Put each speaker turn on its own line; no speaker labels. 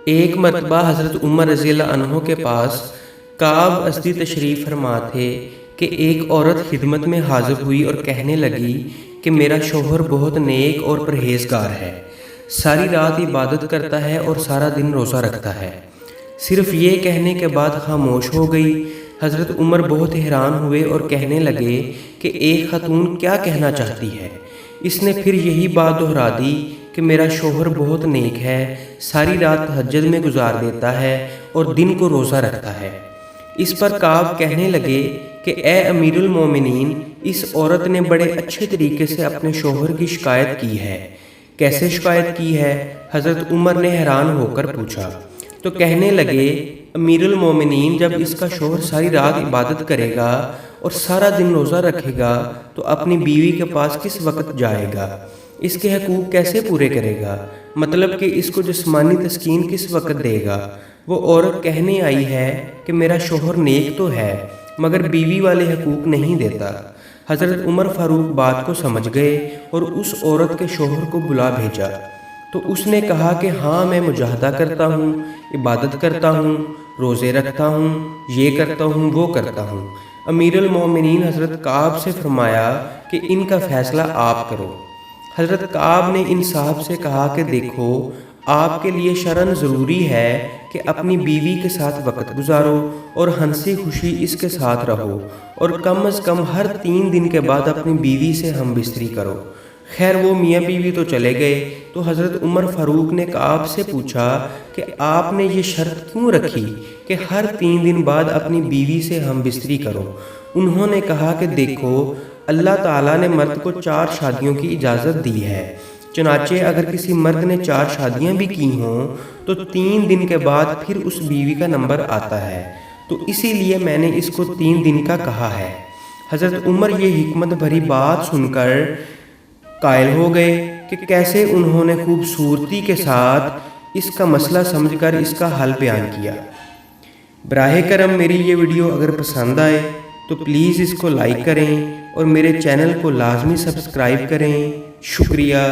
ایک مرتبہ حضرت عمر رضی اللہ عنہ کے پاس کعب اسدی تشریف فرما تھے کہ ایک عورت خدمت میں حاضر ہوئی اور کہنے لگی کہ میرا شوہر بہت نیک اور پرہیزگار ہے، ساری رات عبادت کرتا ہے اور سارا دن روزہ رکھتا ہے۔ صرف یہ کہنے کے بعد خاموش ہو گئی۔ حضرت عمر بہت حیران ہوئے اور کہنے لگے کہ ایک خاتون کیا کہنا چاہتی ہے؟ اس نے پھر یہی بات دہرا دی کہ میرا شوہر بہت نیک ہے، ساری رات تہجد میں گزار دیتا ہے اور دن کو روزہ رکھتا ہے۔ اس پر کعب کہنے لگے کہ اے امیر المومنین، اس عورت نے بڑے اچھے طریقے سے اپنے شوہر کی شکایت کی ہے۔ کیسے شکایت کی ہے؟ حضرت عمر نے حیران ہو کر پوچھا تو کہنے لگے امیر المومنین، جب اس کا شوہر ساری رات عبادت کرے گا اور سارا دن روزہ رکھے گا تو اپنی بیوی کے پاس کس وقت جائے گا؟ اس کے حقوق کیسے پورے کرے گا؟ مطلب کہ اس کو جسمانی تسکین کس وقت دے گا؟ وہ عورت کہنے آئی ہے کہ میرا شوہر نیک تو ہے مگر بیوی والے حقوق نہیں دیتا۔ حضرت عمر فاروق بات کو سمجھ گئے اور اس عورت کے شوہر کو بلا بھیجا تو اس نے کہا کہ ہاں، میں مجاہدہ کرتا ہوں، عبادت کرتا ہوں، روزے رکھتا ہوں، یہ کرتا ہوں، وہ کرتا ہوں۔ امیر المومنین حضرت کعب سے فرمایا کہ ان کا فیصلہ آپ کرو۔ حضرت کعب نے انصاف سے کہا کہ دیکھو، آپ کے لیے شرعاً ضروری ہے کہ اپنی بیوی کے ساتھ وقت گزارو اور ہنسی خوشی اس کے ساتھ رہو اور کم از کم ہر 3 دن کے بعد اپنی بیوی سے ہم بستری کرو۔ خیر، وہ میاں بیوی تو چلے گئے تو حضرت عمر فاروق نے کعب سے پوچھا کہ آپ نے یہ شرط کیوں رکھی کہ ہر 3 دن بعد اپنی بیوی سے ہم بستری کرو؟ انہوں نے کہا کہ دیکھو، اللہ تعالیٰ نے مرد کو 4 شادیوں کی اجازت دی ہے، چنانچہ اگر کسی مرد نے 4 شادیاں بھی کی ہوں تو 3 دن کے بعد پھر اس بیوی کا نمبر آتا ہے، تو اسی لیے میں نے اس کو 3 دن کا کہا ہے۔ حضرت عمر یہ حکمت بھری بات سن کر قائل ہو گئے کہ کیسے انہوں نے خوبصورتی کے ساتھ اس کا مسئلہ سمجھ کر اس کا حل بیان کیا۔ براہ کرم میری یہ ویڈیو اگر پسند آئے تو پلیز اس کو لائک کریں اور میرے چینل کو لازمی سبسکرائب کریں۔ شکریہ۔